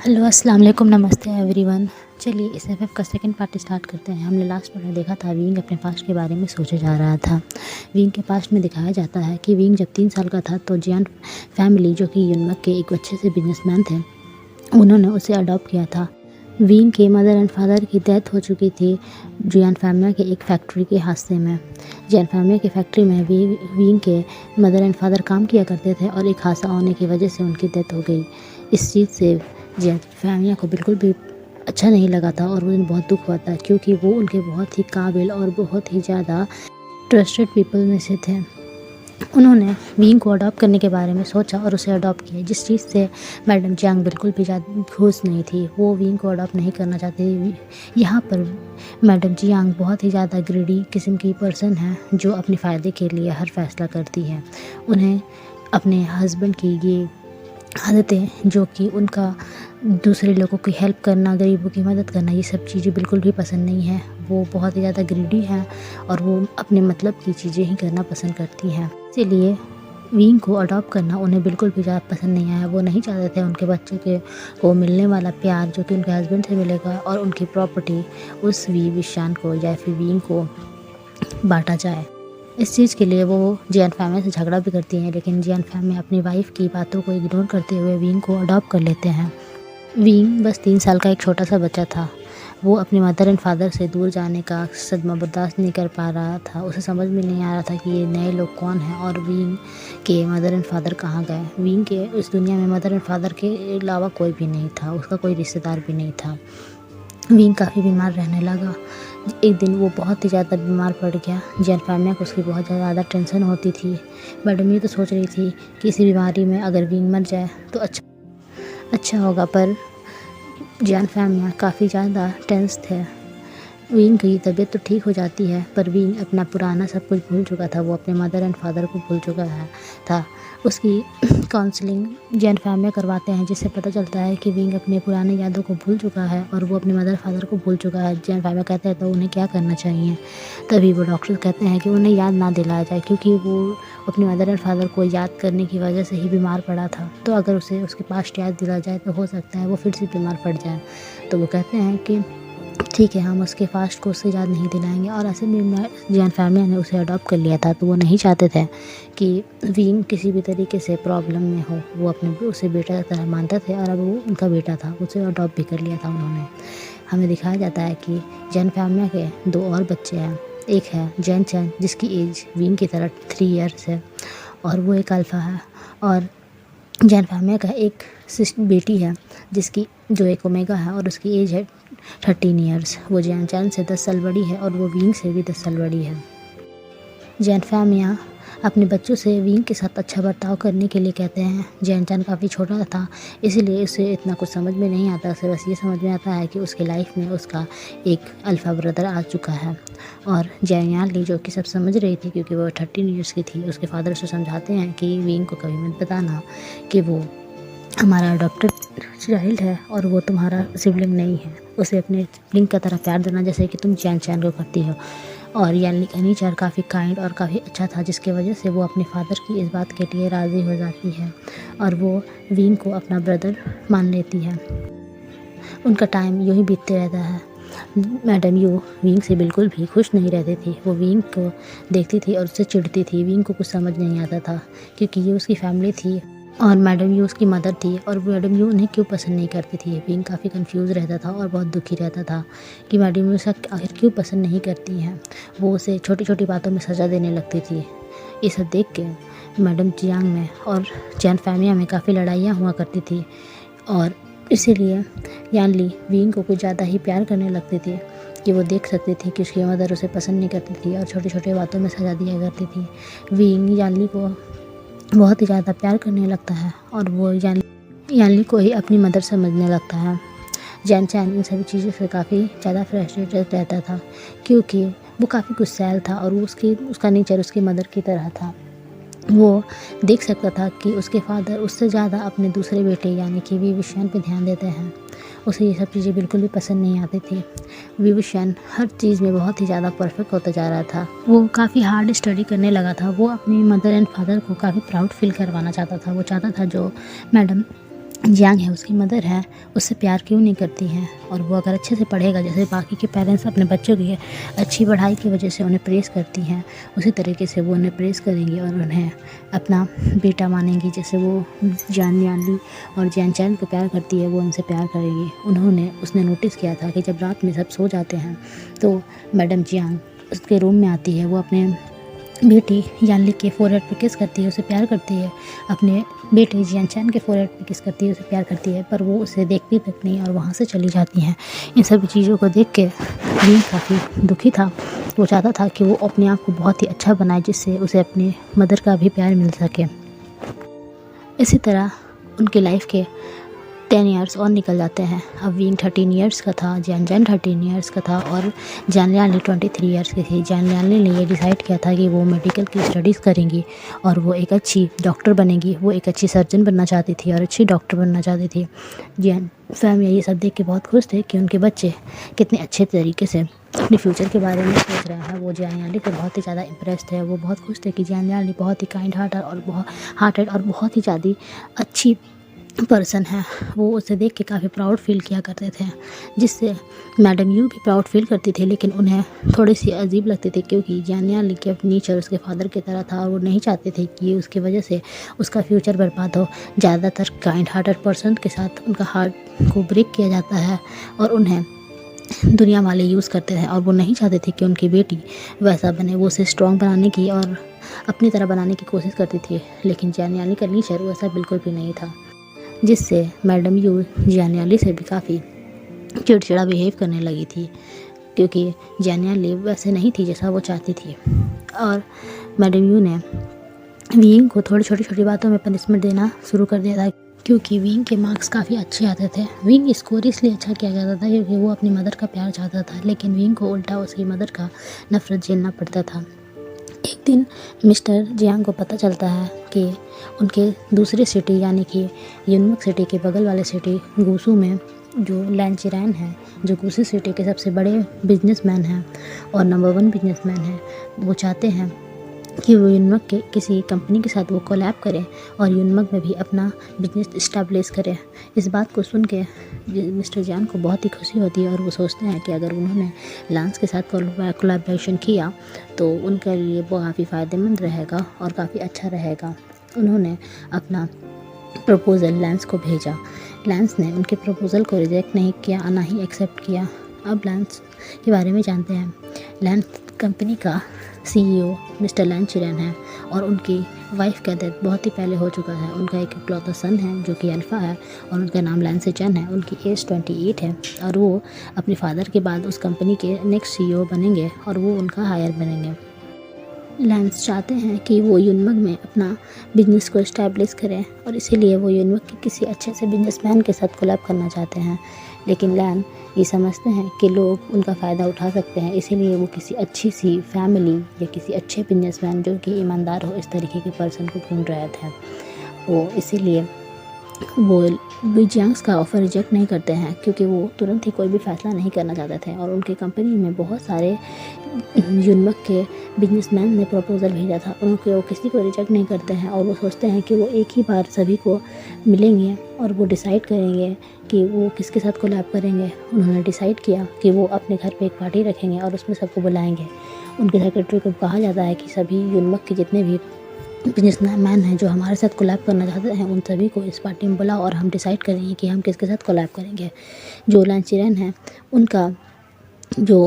Hello अस्सलाम वालेकुम, नमस्ते एवरीवन। चलिए इस एफएफ का सेकंड पार्ट स्टार्ट करते हैं। हमने लास्ट पार्ट में देखा था विंग अपने पास्ट के बारे में सोचे जा रहा था। विंग के पास्ट में दिखाया जाता है कि विंग जब 3 साल का था तो जियान फैमिली, जो कि यूनमक के एक अच्छे से बिजनेसमैन थे, उन्होंने उसे अडॉप्ट किया था। विंग के मदर एंड फादर की डेथ हो चुकी थी जियान फैमिली के एक फैक्ट्री के हादसे में। जियान फैमिली की फैक्ट्री में विंग के मदर एंड फादर काम किया करते थे और एक हादसा होने की वजह से उनकी डेथ हो गई। इस चीज़ से जियान फैमिली को बिल्कुल भी अच्छा नहीं लगा था और उन्हें बहुत दुख हुआ था, क्योंकि वो उनके बहुत ही काबिल और बहुत ही ज़्यादा ट्रस्टेड पीपल में से थे। उन्होंने विंग को अडॉप्ट करने के बारे में सोचा और उसे अडॉप्ट किया, जिस चीज़ से मैडम जियांग बिल्कुल भी ज़्यादा खुश नहीं थी। वो विंग को अडॉप्ट नहीं करना चाहती। यहाँ पर मैडम जियांग बहुत ही ज़्यादा ग्रीडी किस्म की पर्सन है, जो अपने फ़ायदे के लिए हर फैसला करती है। उन्हें अपने हस्बैंड की ये आदतें, जो कि उनका दूसरे लोगों की हेल्प करना, गरीबों की मदद करना, ये सब चीज़ें बिल्कुल भी पसंद नहीं है। वो बहुत ही ज़्यादा ग्रीडी हैं और वो अपने मतलब की चीज़ें ही करना पसंद करती हैं। इसीलिए विंग को अडॉप्ट करना उन्हें बिल्कुल भी ज़्यादा पसंद नहीं आया। वो नहीं चाहते थे उनके बच्चे के को मिलने वाला प्यार जो कि उनके हस्बैंड से मिलेगा और उनकी प्रॉपर्टी उस विशान को या फिर विंग को बांटा जाए। इस चीज़ के लिए वो जियान फैमिली से झगड़ा भी करती हैं, लेकिन जियान फैमिली अपनी वाइफ की बातों को इग्नोर करते हुए विंग को अडॉप्ट कर लेते हैं। विंग बस 3 साल का एक छोटा सा बच्चा था। वो अपने मदर एंड फादर से दूर जाने का सदमा बर्दाश्त नहीं कर पा रहा था। उसे समझ में नहीं आ रहा था कि ये नए लोग कौन हैं और विंग के मदर एंड फादर कहाँ गए। विंग के इस दुनिया में मदर एंड फादर के अलावा कोई भी नहीं था, उसका कोई रिश्तेदार भी नहीं था। विंग काफ़ी बीमार रहने लगा। एक दिन वो बहुत ही ज़्यादा बीमार पड़ गया। जियान फैमिली को उसकी बहुत ज़्यादा टेंशन होती थी। मैडम ये तो सोच रही थी कि इसी बीमारी में अगर विंग मर जाए तो अच्छा होगा, पर जियान फैमिली काफ़ी ज़्यादा टेंस थे। विंग की तबीयत तो ठीक हो जाती है, पर विंग अपना पुराना सब कुछ भूल चुका था। वो अपने मदर एंड फादर को भूल चुका था। उसकी काउंसलिंग जियान फैमिली करवाते हैं, जिससे पता चलता है कि विंग अपने पुराने यादों को भूल चुका है और वो अपने मदर फादर को भूल चुका है। जियान फैमिली कहते हैं तो उन्हें क्या करना चाहिए। तभी वो डॉक्टर कहते हैं कि उन्हें याद ना दिलाया जाए, क्योंकि वो अपने मदर एंड फादर को याद करने की वजह से ही बीमार पड़ा था। तो अगर उसे उसके पास्ट याद दिलाया जाए तो हो सकता है वो फिर से बीमार पड़ जाए। तो वो कहते हैं कि ठीक है, हम उसके पास्ट को उससे याद नहीं दिलाएंगे। और ऐसे में जियान फैमिली ने उसे अडॉप्ट कर लिया था, तो वो नहीं चाहते थे कि विंग किसी भी तरीके से प्रॉब्लम में हो। वो अपने उसे बेटा की तरह मानते थे और अब वो उनका बेटा था, उसे अडॉप्ट भी कर लिया था उन्होंने। हमें दिखाया जाता है कि जियान फैमिली के 2 और बच्चे हैं। एक है जैन चैन, जिसकी एज विंग की तरह 3 ईयर्स है और वो एक अल्फ़ा है। और जियान फैमिली का एक बेटी है, जिसकी जो एक ओमेगा है और उसकी एज है 13 ईयर्स। वो जियान चैन से 10 साल बड़ी है और वो विंग से भी 10 साल बड़ी है। जियान फैमिली अपने बच्चों से विंग के साथ अच्छा बर्ताव करने के लिए कहते हैं। जियान चैन काफ़ी छोटा था, इसीलिए उसे इतना कुछ समझ में नहीं आता। उसे बस ये समझ में आता है कि उसके लाइफ में उसका एक अल्फ़ा ब्रदर आ चुका है। और जियान ली, जो कि सब समझ रही थी क्योंकि वो 13 ईयर्स की थी, उसके फादर उसे समझाते हैं कि विंग को कभी मत बताना कि वो हमारा अडॉप्टेड चाइल्ड है और वो तुम्हारा सिबलिंग नहीं है। उसे अपने सिबलिंग की तरह प्यार देना, जैसे कि तुम जियान चैन को करती हो। और यानी नेचर काफ़ी काइंड और काफ़ी अच्छा था, जिसके वजह से वो अपने फादर की इस बात के लिए राज़ी हो जाती है और वो विंग को अपना ब्रदर मान लेती है। उनका टाइम यूँ ही बीतते रहता है। मैडम यू विंग से बिल्कुल भी खुश नहीं रहती थी। वो विंग को देखती थी और उससे चिढ़ती थी। विंग को कुछ समझ नहीं आता था, क्योंकि ये उसकी फैमिली थी और मैडम यू उसकी मदर थी और मैडम यू उन्हें क्यों पसंद नहीं करती थी। विंग काफ़ी कंफ्यूज रहता था और बहुत दुखी रहता था कि मैडम यू उसे आखिर क्यों पसंद नहीं करती हैं। वो उसे छोटी छोटी बातों में सज़ा देने लगती थी। ये सब देख के मैडम जियांग में और जियान फैमिली में काफ़ी लड़ाइयाँ हुआ करती थी और इसीलिए यान ली विंग को कुछ ज़्यादा ही प्यार करने लगती थी कि वो देख सकती थी कि उसकी मदर उसे पसंद नहीं करती थी और छोटी छोटी बातों में सज़ा दिया करती थी। विंग यान ली को बहुत ही ज़्यादा प्यार करने लगता है और वो यानली को ही अपनी मदर समझने लगता है। जैन चैन इन सभी चीज़ों से काफ़ी ज़्यादा फ्रस्ट्रेटेड रहता था, क्योंकि वो काफ़ी गुस्सैल था और वो उसका नेचर उसकी मदर की तरह था। वो देख सकता था कि उसके फादर उससे ज़्यादा अपने दूसरे बेटे यानी कि विविशन पे ध्यान देते हैं। उसे ये सब चीज़ें बिल्कुल भी पसंद नहीं आती थी। विविशन हर चीज़ में बहुत ही ज़्यादा परफेक्ट होता जा रहा था। वो काफ़ी हार्ड स्टडी करने लगा था। वो अपनी मदर एंड फादर को काफ़ी प्राउड फील करवाना चाहता था। वो चाहता था जो मैडम जियांग है, उसकी मदर है, उससे प्यार क्यों नहीं करती हैं। और वो अगर अच्छे से पढ़ेगा, जैसे बाकी के पेरेंट्स अपने बच्चों की अच्छी पढ़ाई की वजह से उन्हें प्रेज़ करती हैं, उसी तरीके से वो उन्हें प्रेज़ करेंगी और उन्हें अपना बेटा मानेंगी। जैसे वो जियान लियांली और जियान चैन को प्यार करती है, वो उनसे प्यार करेगी। उसने नोटिस किया था कि जब रात में सब सो जाते हैं तो मैडम जियांग उसके रूम में आती है। वो अपने बेटी यानली के फोरहेड पे किस करती है, उसे प्यार करती है। अपने बेटे जियानचैन के फोरहेड पे किस करती है, उसे प्यार करती है, पर वो उसे देखती तक नहीं और वहाँ से चली जाती हैं। इन सभी चीज़ों को देख के विंग काफ़ी दुखी था। वो चाहता था कि वो अपने आप को बहुत ही अच्छा बनाए, जिससे उसे अपनी मदर का भी प्यार मिल सके। इसी तरह उनकी लाइफ के 10 ईयर्स और निकल जाते हैं। अब विंग 13 ईयर्स का था, जियान 13 ईयर्स का था और जियान लियांली 23 ईयर्स की थी। जियान लियांली ने ये डिसाइड किया था कि वो मेडिकल की स्टडीज़ करेंगी और वो एक अच्छी डॉक्टर बनेगी। वो एक अच्छी सर्जन बनना चाहती थी और अच्छी डॉक्टर बनना चाहती थी। जियान फैमिली ये सब देख के बहुत खुश थे कि उनके बच्चे कितने अच्छे तरीके से अपने फ्यूचर के बारे में सोच रहे हैं। वो जियान लियांली पर बहुत ही ज़्यादा इम्प्रेस थे। वो बहुत खुश थे कि जियान लियांली बहुत ही काइंड हार्टेड और बहुत ही ज़्यादा अच्छी पर्सन है। वो उसे देख के काफ़ी प्राउड फील किया करते थे, जिससे मैडम यू भी प्राउड फील करती थी, लेकिन उन्हें थोड़ी सी अजीब लगती थी क्योंकि जियान लियांली के नेचर उसके फादर की तरह था और वो नहीं चाहते थे कि उसकी वजह से उसका फ्यूचर बर्बाद हो। ज़्यादातर काइंड हार्टेड पर्सन के साथ उनका हार्ट को ब्रेक किया जाता है और उन्हें दुनिया वाले यूज़ करते हैं और वो नहीं चाहते थे कि उनकी बेटी वैसा बने। वो उसे स्ट्रॉन्ग बनाने की और अपनी तरह बनाने की कोशिश करती थी, लेकिन जियान लियांली का नेचर वैसा बिल्कुल भी नहीं था, जिससे मैडम यू जियान लियांली से भी काफ़ी चिड़चिड़ा बिहेव करने लगी थी क्योंकि जियान लियांली वैसे नहीं थी जैसा वो चाहती थी। और मैडम यू ने विंग को थोड़ी छोटी छोटी बातों में पनिशमेंट देना शुरू कर दिया था क्योंकि विंग के मार्क्स काफ़ी अच्छे आते थे। विंग स्कोर इसलिए अच्छा किया जाता था क्योंकि वो अपनी मदर का प्यार चाहता था, लेकिन विंग को उल्टा उसकी मदर का नफरत झेलना पड़ता था। एक दिन मिस्टर जियांग को पता चलता है कि उनके दूसरे सिटी यानी कि युनमक सिटी के बगल वाले सिटी गुसू में जो लैन चिरैन है, जो गुसू सिटी के सबसे बड़े बिजनेसमैन हैं और नंबर 1 बिजनेसमैन हैं, वो चाहते हैं कि वो युनमक के किसी कंपनी के साथ वो कोलैब करें और युनमक में भी अपना बिजनेस इस्टेब्लिश करें। इस बात को सुन के मिस्टर जियांग को बहुत ही खुशी होती है और वो सोचते हैं कि अगर उन्होंने लांस के साथ कोलैबोरेशन किया तो उनके लिए वो काफ़ी फ़ायदेमंद रहेगा और काफ़ी अच्छा रहेगा। उन्होंने अपना प्रपोज़ल लैंस को भेजा। लैंस ने उनके प्रपोज़ल को रिजेक्ट नहीं किया, ना ही एक्सेप्ट किया। अब लैंस के बारे में जानते हैं। लैंस कंपनी का CEO मिस्टर लैन चिरैन है और उनकी वाइफ का डेथ बहुत ही पहले हो चुका है। उनका एक इकलौता सन है जो कि अल्फ़ा है और उनका नाम लैन सिचन है। उनकी एज 28 है और वो अपने फादर के बाद उस कंपनी के नेक्स्ट CEO बनेंगे और वो उनका हायर बनेंगे। लैंस चाहते हैं कि वो युनमक में अपना बिजनेस को इस्टेब्लिश करें और इसीलिए वो युनमक के किसी अच्छे से बिजनेसमैन के साथ कोलैब करना चाहते हैं, लेकिन लैन ये समझते हैं कि लोग उनका फ़ायदा उठा सकते हैं, इसीलिए वो किसी अच्छी सी फैमिली या किसी अच्छे बिजनेसमैन जो कि ईमानदार हो, इस तरीके के पर्सन को ढूंढ रहे थे। वो इसीलिए वो जियांग्स का ऑफ़र रिजेक्ट नहीं करते हैं क्योंकि वो तुरंत ही कोई भी फ़ैसला नहीं करना चाहते थे और उनकी कंपनी में बहुत सारे युनमक के बिजनेसमैन ने प्रपोज़ल भेजा था। वो किसी को रिजेक्ट नहीं करते हैं और वो सोचते हैं कि वो एक ही बार सभी को मिलेंगे और वो डिसाइड करेंगे कि वो किसके साथ कोलैब करेंगे। उन्होंने डिसाइड किया कि वो अपने घर पे एक पार्टी रखेंगे और उसमें सबको बुलाएंगे। उनके सेक्रेटरी को कहा जाता है कि सभी युनमक के जितने भी बिजनेसमैन हैं जो हमारे साथ कोलैब करना चाहते हैं उन सभी को इस पार्टी में बुलाओ और हम डिसाइड करेंगे कि हम किसके साथ कोलैब करेंगे। जो लैन चिरैन है उनका जो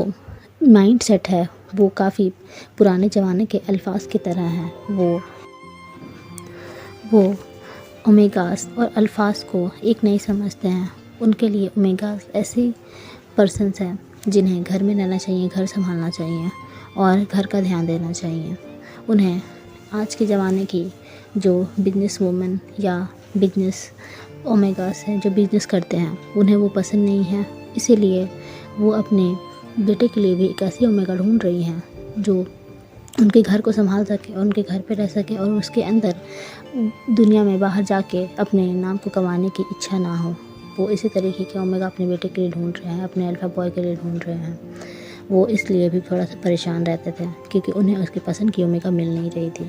माइंड सेट है वो काफ़ी पुराने ज़माने के अल्फाज की तरह है। वो ओमेगास और अल्फाज को एक नहीं समझते हैं। उनके लिए ओमेगास ऐसे पर्सन्स हैं जिन्हें घर में रहना चाहिए, घर संभालना चाहिए और घर का ध्यान देना चाहिए। उन्हें आज के ज़माने की जो बिजनेस वूमेन या बिजनेस ओमेगास हैं जो बिजनेस करते हैं उन्हें वो पसंद नहीं है, इसीलिए वो अपने बेटे के लिए भी एक ऐसी ओमेगा ढूंढ रही हैं जो उनके घर को संभाल सके और उनके घर पे रह सके और उसके अंदर दुनिया में बाहर जाके अपने नाम को कमाने की इच्छा ना हो। वो इसी तरीके के ओमेगा अपने बेटे के लिए ढूंढ रहे हैं, अपने अल्फा बॉय के लिए ढूंढ रहे हैं। वो इसलिए भी थोड़ा सा परेशान रहते थे क्योंकि उन्हें उसकी पसंद की ओमेगा मिल नहीं रही थी।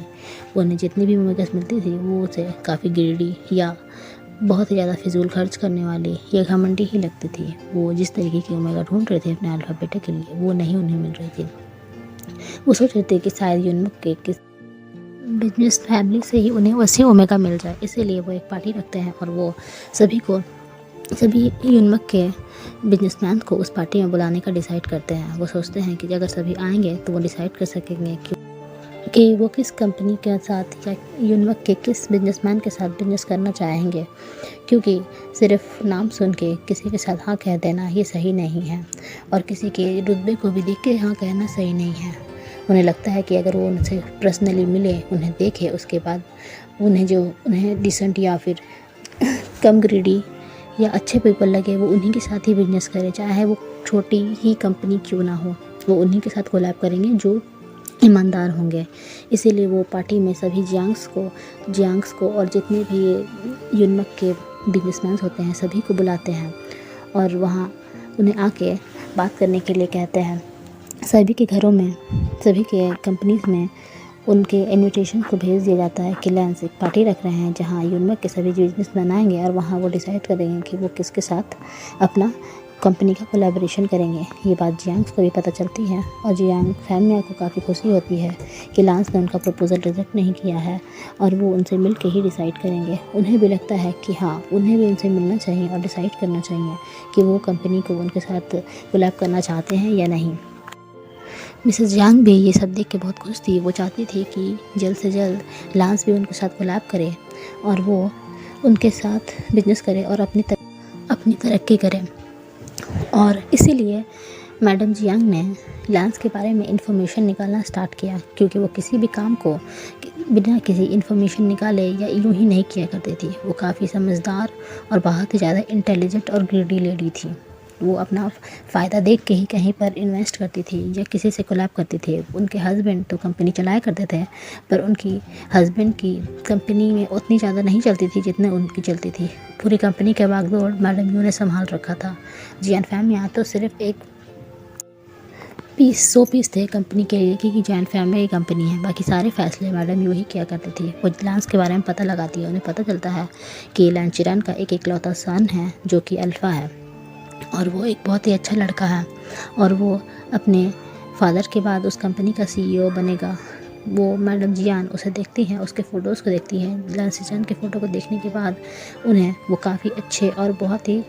उन्हें जितनी भी ओमेगास मिलती थी वो उसे काफ़ी ग्रीडी या बहुत ही ज़्यादा फिजूल खर्च करने वाली, ये घमंडी ही लगती थी। वो जिस तरीके की ओमेगा ढूंढ रहे थे अपने अल्फा बेटे के लिए, वो नहीं उन्हें मिल रही थी। वो सोच रहे थे कि शायद यूनमुक के किस बिजनेस फैमिली से ही उन्हें वैसे ओमेगा मिल जाए, इसीलिए वो एक पार्टी रखते हैं और वो सभी यूनमुक के बिजनेसमैन को उस पार्टी में बुलाने का डिसाइड करते हैं। वो सोचते हैं कि अगर सभी आएंगे तो वो डिसाइड कर सकेंगे कि वो किस कंपनी के साथ या यूनमुक के किस बिजनेसमैन के साथ बिजनेस करना चाहेंगे, क्योंकि सिर्फ नाम सुन के किसी के साथ हाँ कह देना ये सही नहीं है और किसी के रुतबे को भी देख के हाँ कहना सही नहीं है। उन्हें लगता है कि अगर वो उनसे पर्सनली मिले, उन्हें देखे, उसके बाद उन्हें डिसेंट या फिर कम ग्रीडी या अच्छे पीपल लगे, वो उन्हीं के साथ ही बिजनेस करे, चाहे वो छोटी ही कंपनी क्यों ना हो, वो उन्हीं के साथ कोलैब करेंगे जो ईमानदार होंगे। इसीलिए वो पार्टी में सभी जियांग्स को और जितने भी यूनमुक के बिजनेसमैन होते हैं सभी को बुलाते हैं और वहाँ उन्हें आके बात करने के लिए कहते हैं। सभी के घरों में, सभी के कंपनीज़ में उनके इनविटेशन को भेज दिया जाता है कि लैंस एक पार्टी रख रहे हैं जहाँ यूनमुक के सभी बिजनेसमैन आएंगे और वहाँ वो डिसाइड करेंगे कि वो किसके साथ अपना कंपनी का कोलैबोरेशन करेंगे। ये बात जियांग्स को भी पता चलती है और जियांग फैमिली को काफ़ी खुशी होती है कि लांस ने उनका प्रपोज़ल रिजेक्ट नहीं किया है और वो उनसे मिल के ही डिसाइड करेंगे। उन्हें भी लगता है कि हाँ, उन्हें भी उनसे मिलना चाहिए और डिसाइड करना चाहिए कि वो कंपनी को उनके साथ कोलैब करना चाहते हैं या नहीं। मिसेस जियांग भी ये सब देख के बहुत खुश थी। वो चाहती थी कि जल्द से जल्द लांस भी उनके साथ कोलैब करे और वो उनके साथ बिजनेस करे और अपनी तरक्की करे। और इसीलिए मैडम जियांग ने लांस के बारे में इन्फॉर्मेशन निकालना स्टार्ट किया, क्योंकि वो किसी भी काम को बिना किसी इन्फॉर्मेशन निकाले या यूँ ही नहीं किया करती थी। वो काफ़ी समझदार और बहुत ही ज़्यादा इंटेलिजेंट और ग्रीडी लेडी थी। वो अपना फ़ायदा देख के ही कहीं पर इन्वेस्ट करती थी या किसी से कोलैब करती थी। उनके हस्बैंड तो कंपनी चलाया करते थे, पर उनकी हस्बैंड की कंपनी में उतनी ज़्यादा नहीं चलती थी जितने उनकी चलती थी। पूरी कंपनी के बागडोर मैडम यू ने संभाल रखा था। जियान फैम यहाँ तो सिर्फ एक 100 पीस थे कंपनी के लिए, क्योंकि जियान फैमिली की कंपनी है। बाकी सारे फैसले मैडम यू ही किया करती थी। वो लांस के बारे में पता लगाती है। उन्हें पता चलता है कि लैंचिरान का एक इकलौता सन है जो कि अल्फ़ा है और वो एक बहुत ही अच्छा लड़का है और वो अपने फादर के बाद उस कंपनी का CEO बनेगा। वो मैडम जियान उसे देखती हैं, उसके फ़ोटोज़ को देखती हैं। लैंसिचन के फ़ोटो को देखने के बाद उन्हें वो काफ़ी अच्छे और बहुत ही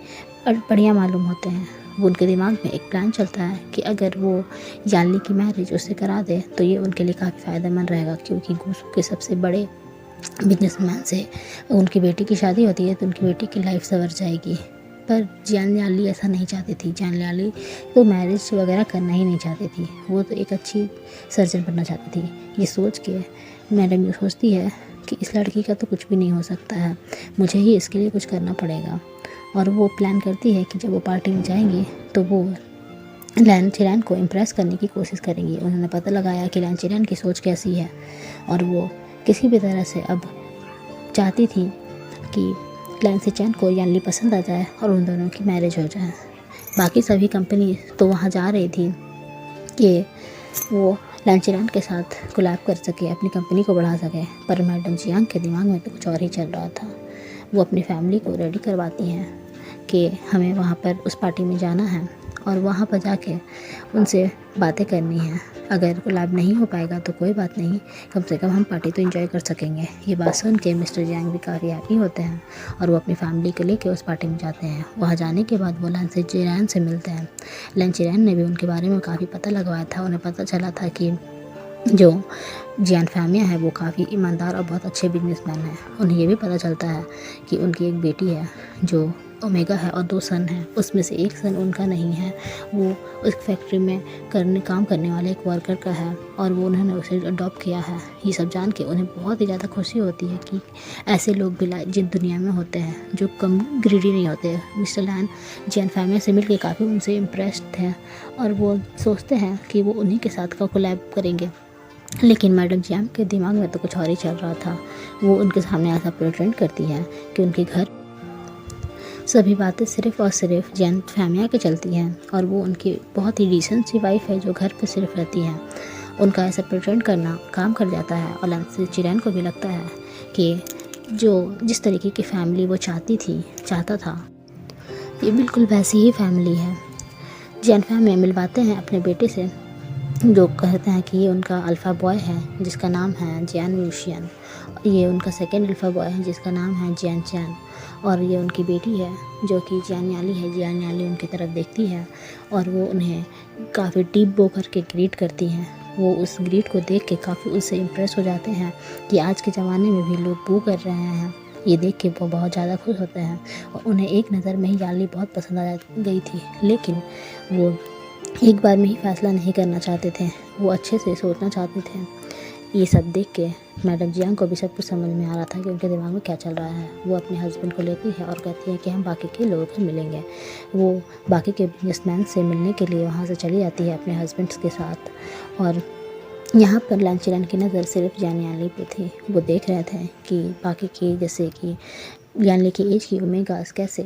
बढ़िया मालूम होते हैं। वो उनके दिमाग में एक प्लान चलता है कि अगर वो यानली की मैरिज उससे करा दे तो ये उनके लिए काफ़ी फ़ायदेमंद रहेगा, क्योंकि गुसू के सबसे बड़े बिजनेसमैन से उनकी बेटी की शादी होती है तो उनकी बेटी की लाइफ संवर जाएगी। पर जियान लियाली ऐसा नहीं चाहती थी। जियान लियाली तो मैरिज वगैरह करना ही नहीं चाहती थी। वो तो एक अच्छी सर्जन बनना चाहती थी। ये सोच के मैडम ये सोचती है कि इस लड़की का तो कुछ भी नहीं हो सकता है, मुझे ही इसके लिए कुछ करना पड़ेगा। और वो प्लान करती है कि जब वो पार्टी में जाएंगी तो वो लैंचिरान को इम्प्रेस करने की कोशिश करेंगी। उन्होंने पता लगाया कि लैंचिरान की सोच कैसी है और वो किसी भी तरह से अब चाहती थी कि लैंसिचैन को यानली पसंद आ जाए और उन दोनों की मैरिज हो जाए। बाकी सभी कंपनी तो वहाँ जा रही थी कि वो लैंचिरान के साथ कोलैब कर सके, अपनी कंपनी को बढ़ा सके, पर मैडम जियांग के दिमाग में तो कुछ और ही चल रहा था। वो अपनी फैमिली को रेडी करवाती हैं कि हमें वहाँ पर उस पार्टी में जाना है और वहाँ पर जाके उनसे बातें करनी है। अगर कोलैब नहीं हो पाएगा तो कोई बात नहीं, कम से कम हम पार्टी तो एंजॉय कर सकेंगे। ये बात सुन के मिस्टर जियांग भी काफ़ी हैप्पी होते हैं और वो अपनी फैमिली को लेके उस पार्टी में जाते हैं। वहाँ जाने के बाद वो लैंचिरान से मिलते हैं। लैंचिरान ने भी उनके बारे में काफ़ी पता लगवाया था। उन्हें पता चला था कि जो जियान फैमिया है वो काफ़ी ईमानदार और बहुत अच्छे बिजनेसमैन हैं। उन्हें ये भी पता चलता है कि उनकी एक बेटी है जो ओमेगा है और 2 सन हैं। उसमें से एक सन उनका नहीं है, वो उस फैक्ट्री में काम करने वाले एक वर्कर का है और वो उन्होंने उसे अडॉप्ट किया है। ये सब जान के उन्हें बहुत ही ज़्यादा खुशी होती है कि ऐसे लोग भी जिन दुनिया में होते हैं जो कम ग्रीडी नहीं होते। मिस्टर लैन जियान फैमिली से मिलकर काफ़ी उनसे इम्प्रेस्ड हैं और वो सोचते हैं कि वो उन्हीं के साथ का कोलैब करेंगे। लेकिन मैडम जियांग के दिमाग में तो कुछ और ही चल रहा था। वो उनके सामने ऐसा प्रेटेंड करती है कि उनके घर सभी बातें सिर्फ़ और सिर्फ जियान फैमिया के चलती हैं और वो उनकी बहुत ही डिसेंट सी वाइफ है जो घर पे सिर्फ रहती है। उनका ऐसा प्रेटेंड करना काम कर जाता है और लैंचिरान को भी लगता है कि जो जिस तरीके की फैमिली वो चाहता था, ये बिल्कुल वैसी ही फैमिली है। जियान फैमिली मिलवाते हैं अपने बेटे से, जो कहते हैं कि ये उनका अल्फ़ा बॉय है जिसका नाम है जियान यूशियन। ये उनका सेकेंड अल्फ़ा बॉय है जिसका नाम है जियान चैन, और ये उनकी बेटी है जो कि जियान याली है। जियान याली उनकी तरफ देखती है और वो उन्हें काफ़ी डीप बो करके ग्रीट करती हैं। वो उस ग्रीट को देख के काफ़ी उससे इम्प्रेस हो जाते हैं कि आज के ज़माने में भी लोग बो कर रहे हैं। ये देख के वो बहुत ज़्यादा खुश होते हैं और उन्हें एक नज़र में ही याली बहुत पसंद आ गई थी, लेकिन वो एक बार में ही फ़ैसला नहीं करना चाहते थे, वो अच्छे से सोचना चाहते थे। ये सब देख के मैडम जियांग को भी सब कुछ समझ में आ रहा था कि उनके दिमाग में क्या चल रहा है। वो अपने हस्बैंड को लेती है और कहती है कि हम बाकी के लोगों से मिलेंगे। वो बाकी के बिजनेसमैन से मिलने के लिए वहाँ से चली जाती है अपने हस्बैंड्स के साथ, और यहाँ पर लांचीरान की नज़र सिर्फ जानियाली पे थी। वो देख रहे थे कि बाकी की, जैसे कि यानी की एज की ओमेगास कैसे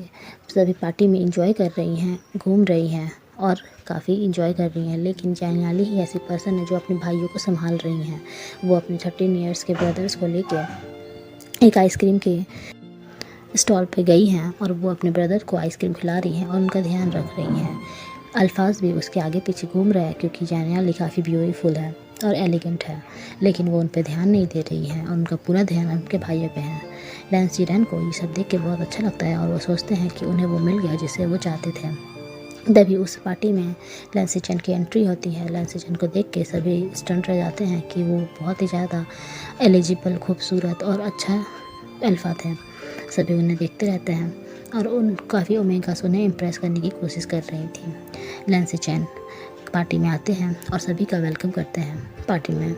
सभी पार्टी में इंजॉय कर रही हैं, घूम रही हैं और काफ़ी इंजॉय कर रही हैं, लेकिन जानियाली ही ऐसी पर्सन है जो अपने भाइयों को संभाल रही हैं। वो अपने 13 इयर्स के ब्रदर्स को लेके एक आइसक्रीम के स्टॉल पे गई हैं और वो अपने ब्रदर को आइसक्रीम खिला रही हैं और उनका ध्यान रख रही हैं। अल्फाज भी उसके आगे पीछे घूम रहा है क्योंकि जानियाली काफ़ी ब्यूटीफुल है और एलिगेंट है, लेकिन वो उन पे ध्यान नहीं दे रही है और उनका पूरा ध्यान उनके भाइयों पे है। लैंसीरन को ये सब देख के बहुत अच्छा लगता है और वो सोचते हैं कि उन्हें वो मिल गया जिसे वो चाहते थे। तभी उस पार्टी में लैंसीचन की एंट्री होती है। लैंसीचन को देख के सभी स्टन रह जाते हैं कि वो बहुत ही ज़्यादा एलिजिबल, खूबसूरत और अच्छा अल्फा थे। सभी उन्हें देखते रहते हैं और उन काफ़ी ओमेगास उन्हें इम्प्रेस करने की कोशिश कर रही थी। लैंसीचन पार्टी में आते हैं और सभी का वेलकम करते हैं। पार्टी में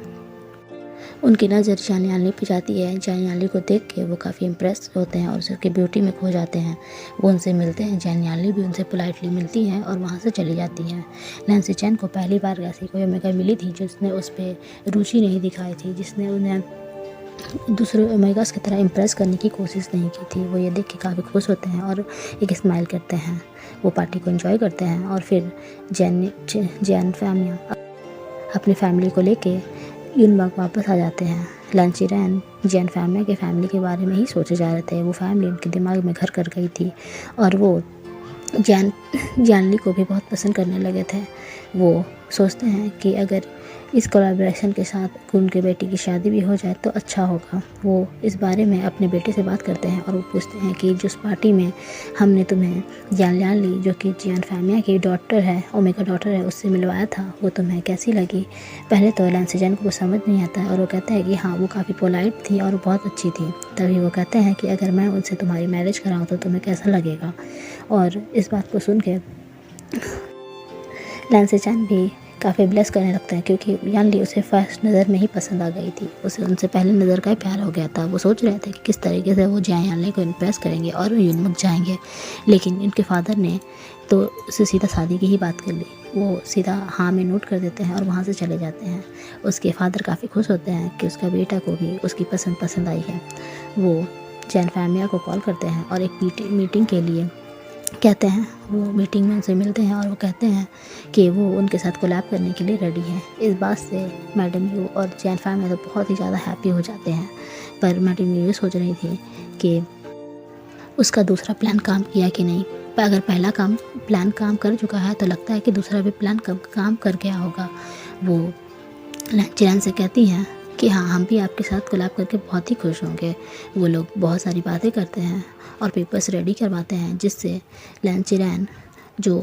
उनकी नज़र जानियाली पे जाती है। जानियाली को देख के वो काफ़ी इम्प्रेस होते हैं और उसकी ब्यूटी में खो जाते हैं। वो उनसे मिलते हैं, जानियाली भी उनसे पोलाइटली मिलती है और वहाँ से चली जाती है। लैंसीचन को पहली बार ऐसी कोई ओमेगा मिली थी जिसने उस पर रुचि नहीं दिखाई थी, जिसने उन्हें दूसरे ओमेगास की तरह इम्प्रेस करने की कोशिश नहीं की थी। वो ये देख के काफ़ी खुश होते हैं और एक स्माइल करते हैं। वो पार्टी को एंजॉय करते हैं और फिर जैन फैमिली अपनी फैमिली को लेके यूनबर्ग वापस आ जाते हैं। लैंसीरन जैन फैमिली के बारे में ही सोचे जा रहे थे। वो फैमिली उनके दिमाग में घर कर गई थी और वो जानली को भी बहुत पसंद करने लगे थे। वो सोचते हैं कि अगर इस कोलैबोरेशन के साथ उनके बेटी की शादी भी हो जाए तो अच्छा होगा। वो इस बारे में अपने बेटे से बात करते हैं और वो पूछते हैं कि जिस पार्टी में हमने तुम्हें जानली, जो कि जियान फैमिया की डॉटर है, ओमेगा डॉटर है, उससे मिलवाया था, वो तुम्हें कैसी लगी। पहले तो लैंसीचन को समझ नहीं आता है और वो कहता है कि हाँ, वो काफ़ी पोलाइट थी और बहुत अच्छी थी। तभी वो कहते हैं कि अगर मैं उनसे तुम्हारी मैरिज कराऊँ तो तुम्हें कैसा लगेगा। और इस बात को सुन के लैंसीचन भी काफ़ी ब्लेस करने लगता है क्योंकि यानली उसे फर्स्ट नज़र में ही पसंद आ गई थी। उसे उनसे पहले नज़र का ही प्यार हो गया था। वो सोच रहे थे कि किस तरीके से वो यानली को इम्प्रेस करेंगे और यूनबर्ग जाएंगे, लेकिन इनके फादर ने तो उससे सीधा शादी की ही बात कर ली। वो सीधा हाँ में नोट कर देते हैं और वहाँ से चले जाते हैं। उसके फादर काफ़ी खुश होते हैं कि उसका बेटा को भी उसकी पसंद आई है। वो जैन फैमिया को कॉल करते हैं और एक मीटिंग के लिए कहते हैं। वो मीटिंग में उनसे मिलते हैं और वो कहते हैं कि वो उनके साथ कोलैब करने के लिए रेडी हैं। इस बात से मैडम यू और जैन फैमिली तो बहुत ही ज़्यादा हैप्पी हो जाते हैं, पर मैडम यू ये सोच रही थी कि उसका दूसरा प्लान काम किया कि नहीं। पर अगर पहला प्लान काम कर चुका है तो लगता है कि दूसरा भी प्लान काम कर गया होगा। वो लैंसीचन से कहती हैं कि हाँ, हम भी आपके साथ कोलैब करके बहुत ही खुश होंगे। वो लोग बहुत सारी बातें करते हैं और पेपर्स रेडी करवाते हैं जिससे लैंसीचन जो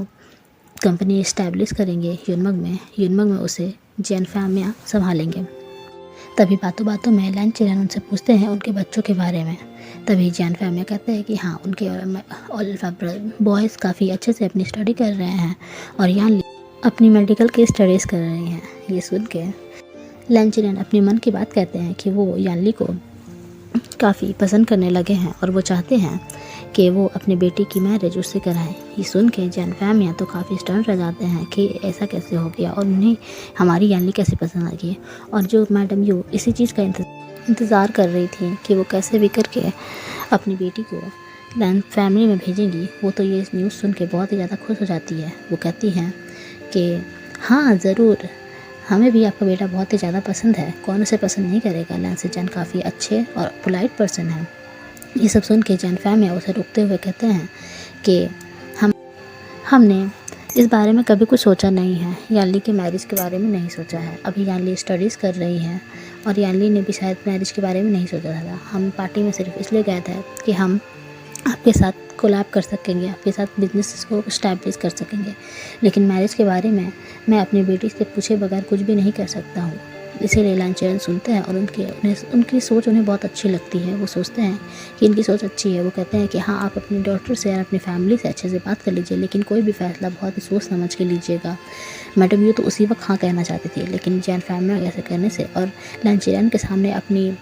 कंपनी इस्टेब्लिश करेंगे यूनबर्ग में उसे जैन फैमिया संभालेंगे। तभी बातों बातों में लैंसीचन उनसे पूछते हैं उनके बच्चों के बारे में। तभी जैन फैमिया कहते हैं कि हाँ, उनके अल्फा बॉयज़ काफ़ी अच्छे से अपनी स्टडी कर रहे हैं और यानली अपनी मेडिकल की स्टडीज़ कर रही हैं। ये सुन के लैंसीचन अपने मन की बात कहते हैं कि वो यानली को काफ़ी पसंद करने लगे हैं और वो चाहते हैं कि वो अपनी बेटी की मैरिज उससे कराएं। ये सुन के जैन फैमिया तो काफ़ी स्टन रह जाते हैं कि ऐसा कैसे हो गया और उन्हें हमारी यानली कैसे पसंद आ गई। और जो मैडम यू इसी चीज़ का इंतज़ार कर रही थी कि वो कैसे भी करके अपनी बेटी को फैमिली में भेजेंगी, वो तो ये न्यूज़ सुन के बहुत ही ज़्यादा खुश हो जाती है। वो कहती हैं कि हाँ, ज़रूर, हमें भी आपका बेटा बहुत ही ज़्यादा पसंद है, कौन उसे पसंद नहीं करेगा। लैंसीचन काफ़ी अच्छे और पोलाइट पर्सन है। ये सब सुन के जैन फैम या उसे रुकते हुए कहते हैं कि हमने इस बारे में कभी कुछ सोचा नहीं है, यानली के मैरिज के बारे में नहीं सोचा है। अभी यानली स्टडीज़ कर रही है और यानली ने भी शायद मैरिज के बारे में नहीं सोचा था। हम पार्टी में सिर्फ इसलिए गए थे कि हम आपके साथ कोलैब कर सकेंगे, आपके साथ बिजनेस को इस्टेब्लिश कर सकेंगे, लेकिन मैरिज के बारे में मैं अपनी बेटी से पूछे बगैर कुछ भी नहीं कर सकता हूँ। इसीलिए लांचैन सुनते हैं और उनकी सोच उन्हें बहुत अच्छी लगती है। वो सोचते हैं कि इनकी सोच अच्छी है। वो कहते हैं कि हाँ, आप अपनी डॉटर से और अपनी फैमिली से अच्छे से बात कर लीजिए, लेकिन कोई भी फैसला बहुत ही सोच समझ के लीजिएगा। मैडम यू तो उसी वक्त हाँ कहना चाहती थी, लेकिन जैन फैमिली में ऐसे करने से और लांचैन के सामने अपनी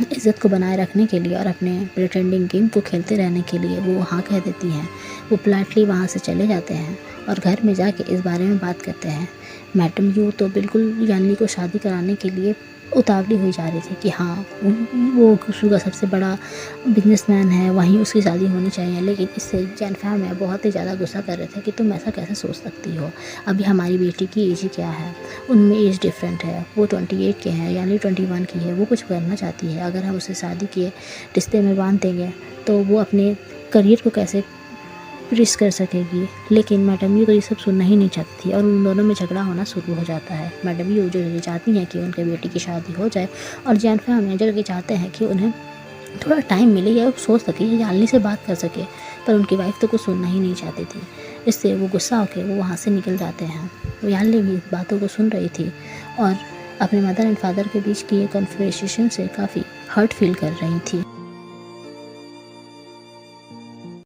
इज़्ज़त को बनाए रखने के लिए और अपने प्रिटेंडिंग गेम को खेलते रहने के लिए वो हाँ कह देती हैं। वो पोलाइटली वहाँ से चले जाते हैं और घर में जाके इस बारे में बात करते हैं। मैडम यू तो बिल्कुल यानली को शादी कराने के लिए उतावली हुई जा रही थी कि हाँ, वो खुशबू का सबसे बड़ा बिजनेसमैन है, वहीं उसकी शादी होनी चाहिए। लेकिन इससे जैन फैम में बहुत ही ज़्यादा गुस्सा कर रहे थे कि तुम ऐसा कैसे सोच सकती हो। अभी हमारी बेटी की एज क्या है, उनमें एज डिफरेंट है। वो 28 के हैं, यानी 21 की है। वो कुछ करना चाहती है। अगर हम उसे शादी के रिश्ते में बांध देंगे तो वो अपने करियर को कैसे रिस्क कर सकेगी। लेकिन मैडम यू तो ये सब सुनना ही नहीं चाहती थी और उन दोनों में झगड़ा होना शुरू हो जाता है। मैडम यू जो ये चाहती हैं कि उनके बेटी की शादी हो जाए और जैन फैम मैनेजर ये चाहते हैं कि उन्हें थोड़ा टाइम मिले या सोच सके या यानली से बात कर सके, पर उनकी वाइफ तो कुछ सुनना ही नहीं चाहती थी। इससे वो गुस्सा होकर वो वहाँ से निकल जाते हैं। यानली भी बातों को सुन रही थी और अपने मदर एंड फादर के बीच की ये कन्वर्सेशन से काफ़ी हर्ट फील कर रही थी।